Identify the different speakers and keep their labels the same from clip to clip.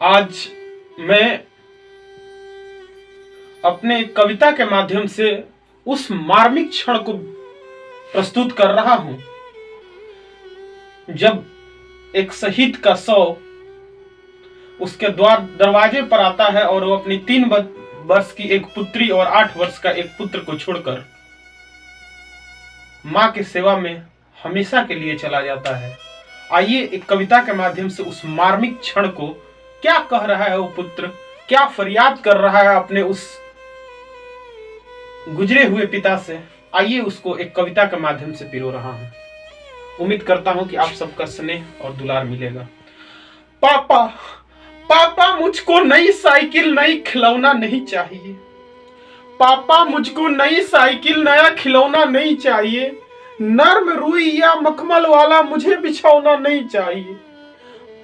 Speaker 1: आज मैं अपने कविता के माध्यम से उस मार्मिक क्षण को प्रस्तुत कर रहा हूं जब एक शहीद का शव उसके दरवाजे पर आता है और वो अपनी 3 वर्ष की एक पुत्री और 8 वर्ष का एक पुत्र को छोड़कर मां की सेवा में हमेशा के लिए चला जाता है। आइए एक कविता के माध्यम से उस मार्मिक क्षण को, क्या कह रहा है वो पुत्र, क्या फरियाद कर रहा है अपने उस गुजरे हुए पिता से, आइए उसको एक कविता के माध्यम से पिरो रहा हूं। उम्मीद करता हूं कि आप सबका स्नेह और दुलार मिलेगा। पापा पापा मुझको नई साइकिल नई खिलौना नहीं चाहिए। पापा मुझको नई साइकिल नया खिलौना नहीं चाहिए। नर्म रुई या मखमल वाला मुझे बिछौना नहीं चाहिए।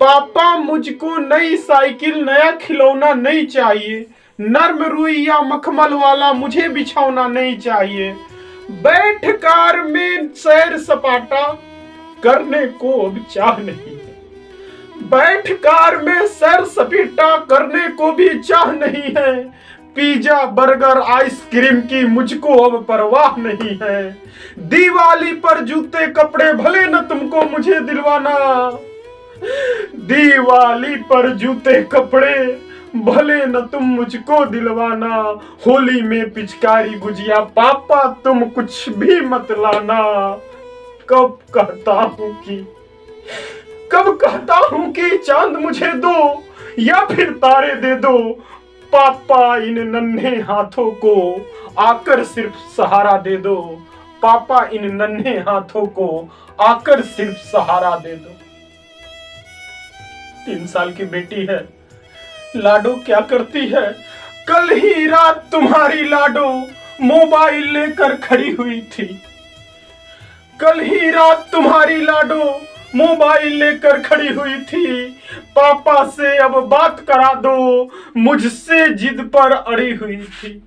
Speaker 1: पापा मुझको नई साइकिल नया खिलौना नहीं चाहिए। नर्म रुई या मखमल वाला मुझे बिछौना नहीं चाहिए। बैठ कार में सैर सपाटा करने को अब चाह नहीं है। बैठ कार में सैर सपाटा करने को भी चाह नहीं है। पिज्जा बर्गर आइसक्रीम की मुझको अब परवाह नहीं है। दिवाली पर जूते कपड़े भले न तुमको मुझे दिलवाना। दिवाली पर जूते कपड़े भले न तुम मुझको दिलवाना। होली में पिचकारी गुजिया पापा तुम कुछ भी मत लाना। कब कहता हूं कि चांद मुझे दो या फिर तारे दे दो। पापा इन नन्हे हाथों को आकर सिर्फ सहारा दे दो। पापा इन नन्हे हाथों को आकर सिर्फ सहारा दे दो। 3 साल की बेटी है, लाडो क्या करती है। कल ही रात तुम्हारी लाडो मोबाइल लेकर खड़ी हुई थी। कल ही रात तुम्हारी लाडो मोबाइल लेकर खड़ी हुई थी। पापा से अब बात करा दो मुझसे जिद पर अड़ी हुई थी।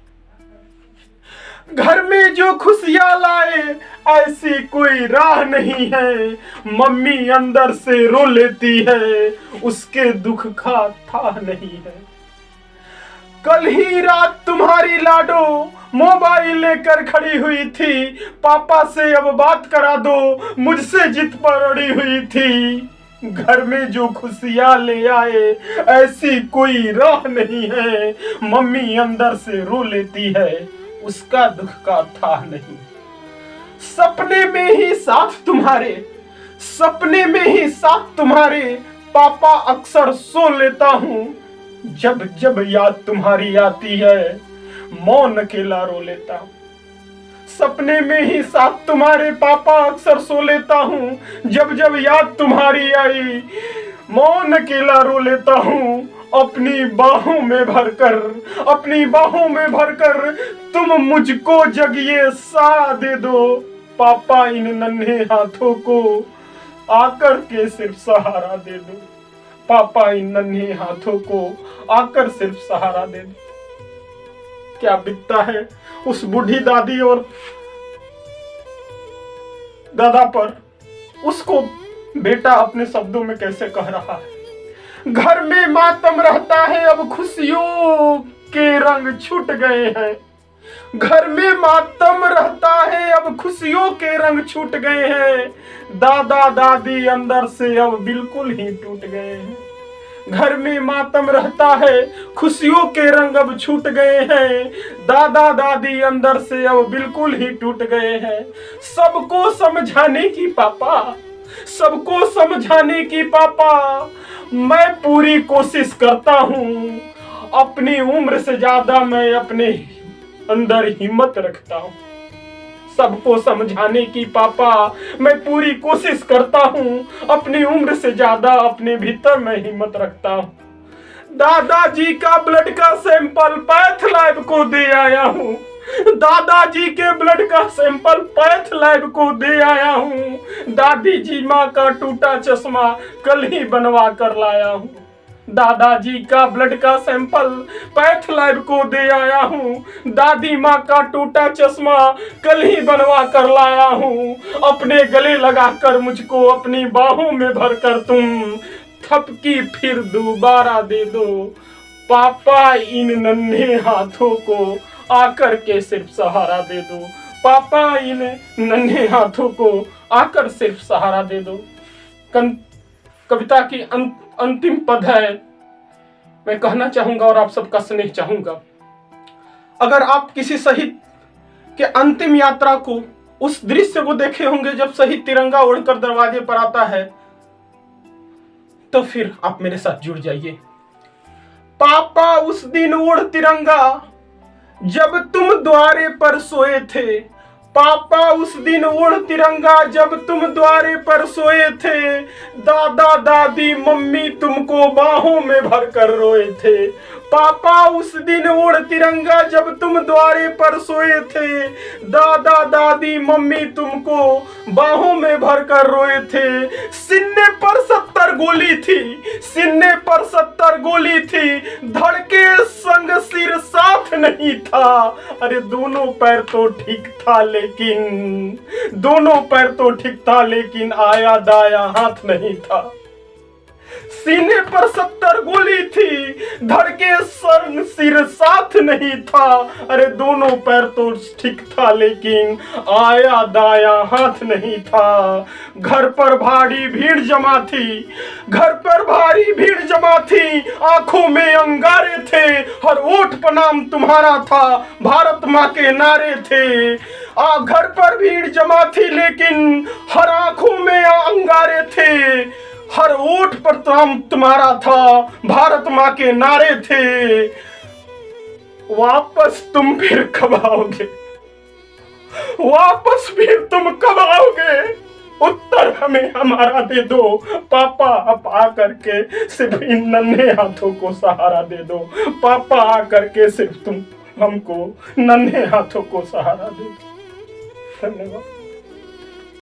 Speaker 1: घर में जो खुशियां लाए ऐसी कोई राह नहीं है। मम्मी अंदर से रो लेती है उसके दुख का था नहीं है। कल ही रात तुम्हारी लाडो मोबाइल लेकर खड़ी हुई थी। पापा से अब बात करा दो मुझसे जिद पर अड़ी हुई थी। घर में जो खुशियां ले आए ऐसी कोई राह नहीं है। मम्मी अंदर से रो लेती है उसका दुख का था नहीं। सपने में ही साथ तुम्हारे पापा अक्सर सो लेता हूँ। जब जब याद तुम्हारी आती है मौन अकेला रो लेता हूँ। सपने में ही साथ तुम्हारे पापा अक्सर सो लेता हूँ। जब जब याद तुम्हारी आई मौन अकेला रो लेता हूँ। अपनी बाहों में भरकर तुम मुझको जगिए सा दे दो। पापा इन नन्हे हाथों को आकर के सिर्फ सहारा दे दो। पापा इन नन्हे हाथों को आकर सिर्फ सहारा दे दो। क्या बीतता है उस बूढ़ी दादी और दादा पर, उसको बेटा अपने शब्दों में कैसे कह रहा है। घर में मातम रहता है अब खुशियों के रंग छूट गए हैं। घर में मातम रहता है अब खुशियों के रंग छूट गए हैं। दादा दादी अंदर से अब बिल्कुल ही टूट गए हैं। घर में मातम रहता है खुशियों के रंग अब छूट गए हैं। दादा दादी अंदर से अब बिल्कुल ही टूट गए हैं। सबको समझाने की पापा मैं पूरी कोशिश करता हूँ। अपनी उम्र से ज्यादा मैं अपने अंदर हिम्मत रखता हूँ। सबको समझाने की पापा मैं पूरी कोशिश करता हूँ। अपनी उम्र से ज्यादा अपने भीतर मैं हिम्मत रखता हूँ। दादाजी का ब्लड का सैंपल पैथ लैब को दे आया हूँ। दादाजी के ब्लड का सैंपल पैथ लैब को दे आया हूँ। दादी जी माँ का टूटा चश्मा कल ही बनवा कर लाया हूँ। दादाजी का ब्लड का सैंपल पैथ लैब को दे आया हूँ। दादी माँ का टूटा चश्मा कल ही बनवा कर लाया हूँ। अपने गले लगाकर मुझको अपनी बाहों में भरकर तुम थपकी फिर दोबारा दे दो, पापा इन नन्हे हाथों को आकर के सिर्फ सहारा दे दो, पापा इन नन्हे हाथों को आकर सिर्फ सहारा दे दो। कविता की अंतिम पद है, मैं कहना चाहूंगा और आप सबका स्नेह चाहूंगा। अगर आप किसी शहीद के अंतिम यात्रा को, उस दृश्य को देखे होंगे जब शहीद तिरंगा उड़कर दरवाजे पर आता है, तो फिर आप मेरे साथ जुड़ जाइए। पापा उस दिन उड़ तिरंगा जब तुम द्वारे पर सोए थे, पापा उस दिन उड़ तिरंगा जब तुम द्वारे पर सोए थे, दादा दादी मम्मी तुमको बाहों में भरकर रोए थे, पापा उस दिन उड़ तिरंगा जब तुम द्वारे पर सोए थे, दादा दादी मम्मी तुमको बाहों में भरकर रोए थे। सीने पर 70 गोली थी, सीने पर 70 गोली थी, धड़के संग सिर साथ नहीं था। अरे दोनों पैर तो ठीक था लेकिन, दोनों पैर तो ठीक था लेकिन आया दाया हाथ नहीं था। सीने पर 70 गोली थी, धड़के संग सिर साथ नहीं था। अरे दोनों पैर तो ठीक था लेकिन आया दाया हाथ नहीं था। घर पर भारी भीड़ जमा थी, घर पर भारी भीड़ जमा थी, आंखों में अंगारे थे, हर ओठ पर नाम तुम्हारा था, भारत माँ के नारे थे। घर पर भीड़ जमा थी लेकिन हर आंखों में अंगारे थे, हर ओठ पर नाम तुम्हारा था, भारत माँ के नारे थे। वापस तुम फिर कब आओगे, वापस फिर तुम कब आओगे, उत्तर हमें हमारा दे दो, पापा अब आकर के सिर्फ इन नन्हे हाथों को सहारा दे दो, पापा आकर के सिर्फ तुम हमको नन्हे हाथों को सहारा दे दो। धन्यवाद।